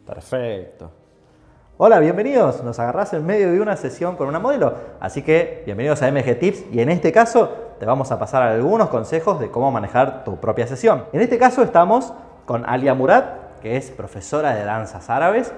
Perfecto. Hola, bienvenidos. Nos agarrás en medio de una sesión con una modelo. Así que bienvenidos a MG Tips y en este caso te vamos a pasar algunos consejos de cómo manejar tu propia sesión. En este caso estamos con Alia Murad, que es profesora de danzas árabes.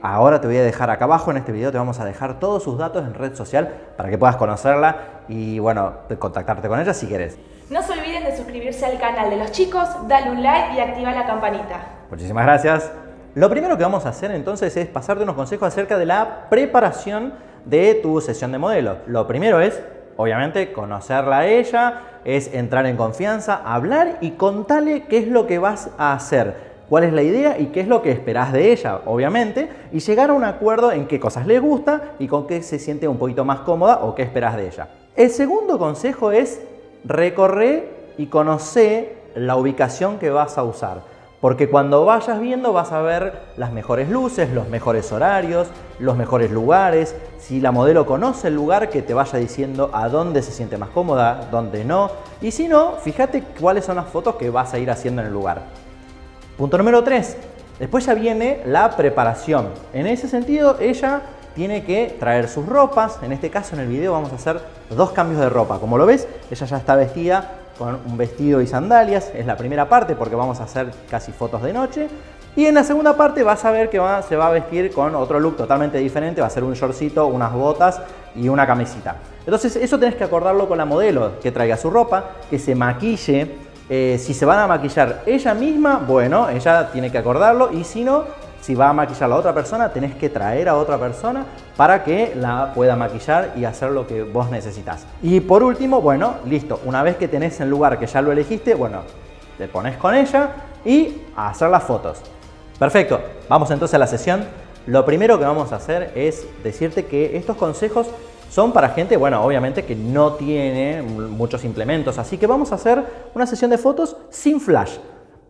Ahora te voy a dejar acá abajo en este video, te vamos a dejar todos sus datos en red social para que puedas conocerla y bueno, contactarte con ella si querés. No se olviden de suscribirse al canal de los chicos, dale un like y activa la campanita. Muchísimas gracias. Lo primero que vamos a hacer entonces es pasarte unos consejos acerca de la preparación de tu sesión de modelo. Lo primero es, obviamente, conocerla a ella, es entrar en confianza, hablar y contarle qué es lo que vas a hacer. Cuál es la idea y qué es lo que esperás de ella, obviamente, y llegar a un acuerdo en qué cosas le gusta y con qué se siente un poquito más cómoda o qué esperás de ella. El segundo consejo es recorrer y conocer la ubicación que vas a usar, porque cuando vayas viendo vas a ver las mejores luces, los mejores horarios, los mejores lugares. Si la modelo conoce el lugar, que te vaya diciendo a dónde se siente más cómoda, dónde no, y si no, fíjate cuáles son las fotos que vas a ir haciendo en el lugar. Punto número 3. Después ya viene la preparación. En ese sentido, ella tiene que traer sus ropas. En este caso, en el video vamos a hacer 2 cambios de ropa. Como lo ves, ella ya está vestida con un vestido y sandalias. Es la primera parte porque vamos a hacer casi fotos de noche. Y en la segunda parte vas a ver que se va a vestir con otro look totalmente diferente. Va a ser un shortcito, unas botas y una camisita. Entonces, eso tenés que acordarlo con la modelo. Que traiga su ropa, que se maquille. Si se van a maquillar ella misma, bueno, ella tiene que acordarlo, y si no, si va a maquillar a la otra persona, tenés que traer a otra persona para que la pueda maquillar y hacer lo que vos necesitas. Y por último, bueno, listo, una vez que tenés el lugar que ya lo elegiste, bueno, te pones con ella y a hacer las fotos. Perfecto, vamos entonces a la sesión. Lo primero que vamos a hacer es decirte que estos consejos son para gente, bueno, obviamente que no tiene muchos implementos, así que vamos a hacer una sesión de fotos sin flash.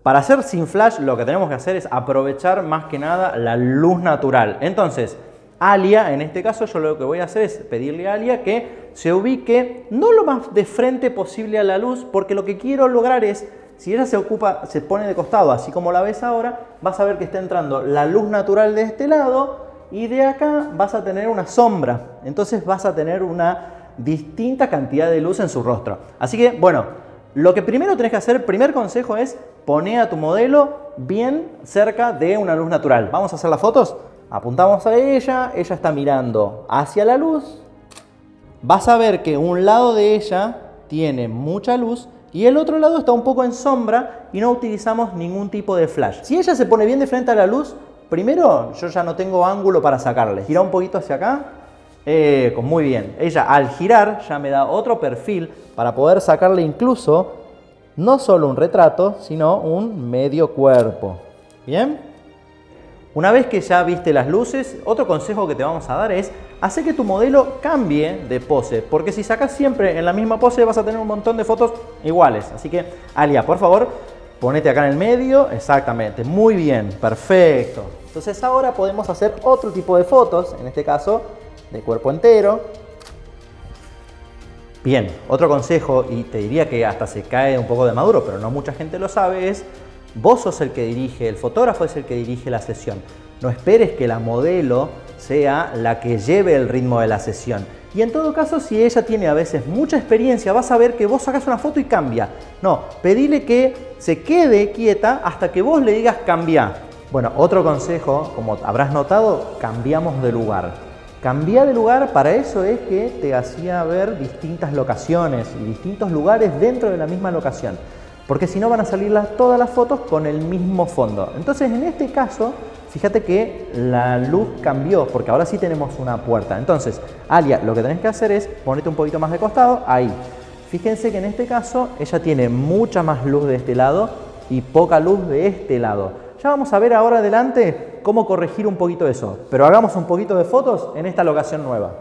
Para hacer sin flash lo que tenemos que hacer es aprovechar más que nada la luz natural. Entonces, Alia, en este caso yo lo que voy a hacer es pedirle a Alia que se ubique no lo más de frente posible a la luz, porque lo que quiero lograr es, si ella se pone de costado, así como la ves ahora, vas a ver que está entrando la luz natural de este lado, y de acá vas a tener una sombra, entonces vas a tener una distinta cantidad de luz en su rostro. Así que, bueno, lo que primero tenés que hacer, primer consejo es poner a tu modelo bien cerca de una luz natural. Vamos a hacer las fotos, apuntamos a ella está mirando hacia la luz. Vas a ver que un lado de ella tiene mucha luz y el otro lado está un poco en sombra y no utilizamos ningún tipo de flash. Si ella se pone bien de frente a la luz, primero, yo ya no tengo ángulo para sacarle. Gira un poquito hacia acá. Muy bien. Ella al girar ya me da otro perfil para poder sacarle incluso no solo un retrato, sino un medio cuerpo. ¿Bien? Una vez que ya viste las luces, otro consejo que te vamos a dar es hacer que tu modelo cambie de pose. Porque si sacas siempre en la misma pose vas a tener un montón de fotos iguales. Así que, Alia, por favor, ponete acá en el medio. Exactamente. Muy bien. Perfecto. Entonces ahora podemos hacer otro tipo de fotos, en este caso de cuerpo entero. Bien, otro consejo, y te diría que hasta se cae un poco de maduro, pero no mucha gente lo sabe, es vos sos el que dirige, el fotógrafo es el que dirige la sesión. No esperes que la modelo sea la que lleve el ritmo de la sesión. Y en todo caso, si ella tiene a veces mucha experiencia, vas a ver que vos sacás una foto y cambia. No, pedile que se quede quieta hasta que vos le digas cambia. Bueno, otro consejo, como habrás notado, cambiamos de lugar. Cambiar de lugar, para eso es que te hacía ver distintas locaciones y distintos lugares dentro de la misma locación. Porque si no van a salir todas las fotos con el mismo fondo. Entonces, en este caso, fíjate que la luz cambió, porque ahora sí tenemos una puerta. Entonces, Alia, lo que tenés que hacer es ponerte un poquito más de costado, ahí. Fíjense que en este caso, ella tiene mucha más luz de este lado y poca luz de este lado. Ya vamos a ver ahora adelante cómo corregir un poquito eso, pero hagamos un poquito de fotos en esta locación nueva.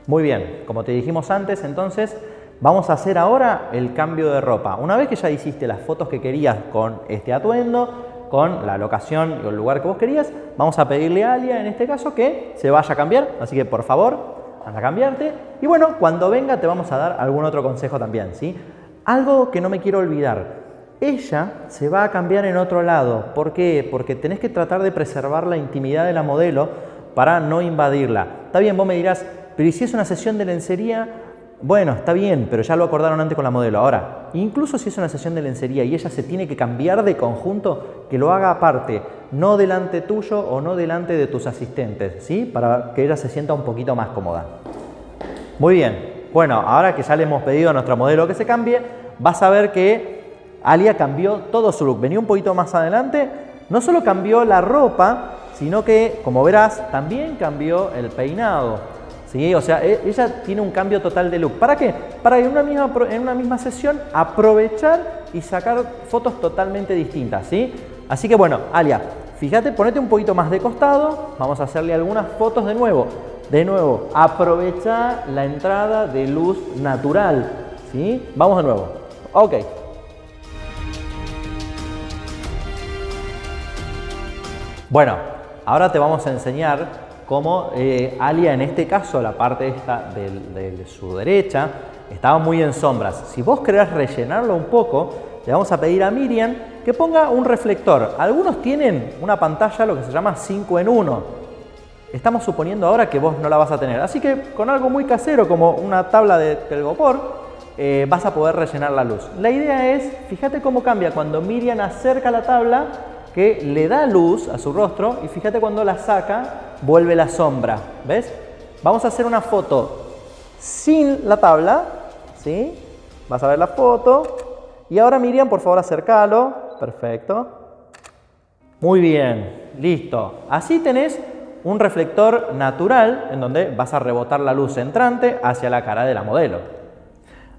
Muy bien, como te dijimos antes, entonces vamos a hacer ahora el cambio de ropa. Una vez que ya hiciste las fotos que querías con este atuendo, con la locación y el lugar que vos querías, vamos a pedirle a Alia, en este caso, que se vaya a cambiar. Así que, por favor, anda a cambiarte. Y bueno, cuando venga te vamos a dar algún otro consejo también, ¿sí? Algo que no me quiero olvidar. Ella se va a cambiar en otro lado. ¿Por qué? Porque tenés que tratar de preservar la intimidad de la modelo para no invadirla. Está bien, vos me dirás, pero ¿y si es una sesión de lencería? Bueno, está bien, pero ya lo acordaron antes con la modelo. Ahora, incluso si es una sesión de lencería y ella se tiene que cambiar de conjunto, que lo haga aparte, no delante tuyo o no delante de tus asistentes, ¿sí? Para que ella se sienta un poquito más cómoda. Muy bien. Bueno, ahora que ya le hemos pedido a nuestra modelo que se cambie, vas a ver que Alia cambió todo su look. Venía un poquito más adelante. No solo cambió la ropa, sino que, como verás, también cambió el peinado. ¿Sí? O sea, ella tiene un cambio total de look. ¿Para qué? Para en una misma sesión aprovechar y sacar fotos totalmente distintas. ¿Sí? Así que bueno, Alia, fíjate, ponete un poquito más de costado. Vamos a hacerle algunas fotos de nuevo. De nuevo, aprovecha la entrada de luz natural. ¿Sí? Vamos de nuevo. Ok. Bueno, ahora te vamos a enseñar cómo Alia, en este caso, la parte esta de su derecha, estaba muy en sombras. Si vos querés rellenarlo un poco, le vamos a pedir a Miriam que ponga un reflector. Algunos tienen una pantalla, lo que se llama 5 en 1. Estamos suponiendo ahora que vos no la vas a tener. Así que con algo muy casero, como una tabla de telgopor, vas a poder rellenar la luz. La idea es, fíjate cómo cambia cuando Miriam acerca la tabla, que le da luz a su rostro, y fíjate cuando la saca, vuelve la sombra. ¿Ves? Vamos a hacer una foto sin la tabla, ¿sí? Vas a ver la foto. Y ahora, Miriam, por favor, acércalo. Perfecto. Muy bien, listo. Así tenés un reflector natural en donde vas a rebotar la luz entrante hacia la cara de la modelo.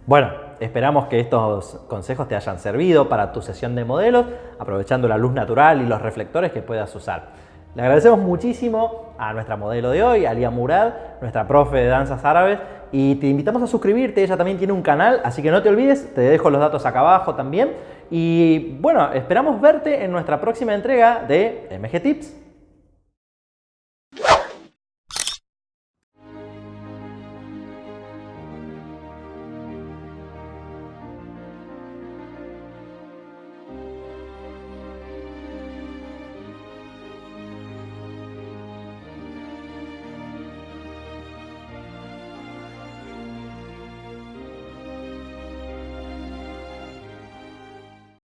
Bueno, esperamos que estos consejos te hayan servido para tu sesión de modelos, aprovechando la luz natural y los reflectores que puedas usar. Le agradecemos muchísimo a nuestra modelo de hoy, Alia Murad, nuestra profe de danzas árabes, y te invitamos a suscribirte. Ella también tiene un canal, así que no te olvides, te dejo los datos acá abajo también. Y bueno, esperamos verte en nuestra próxima entrega de MG Tips.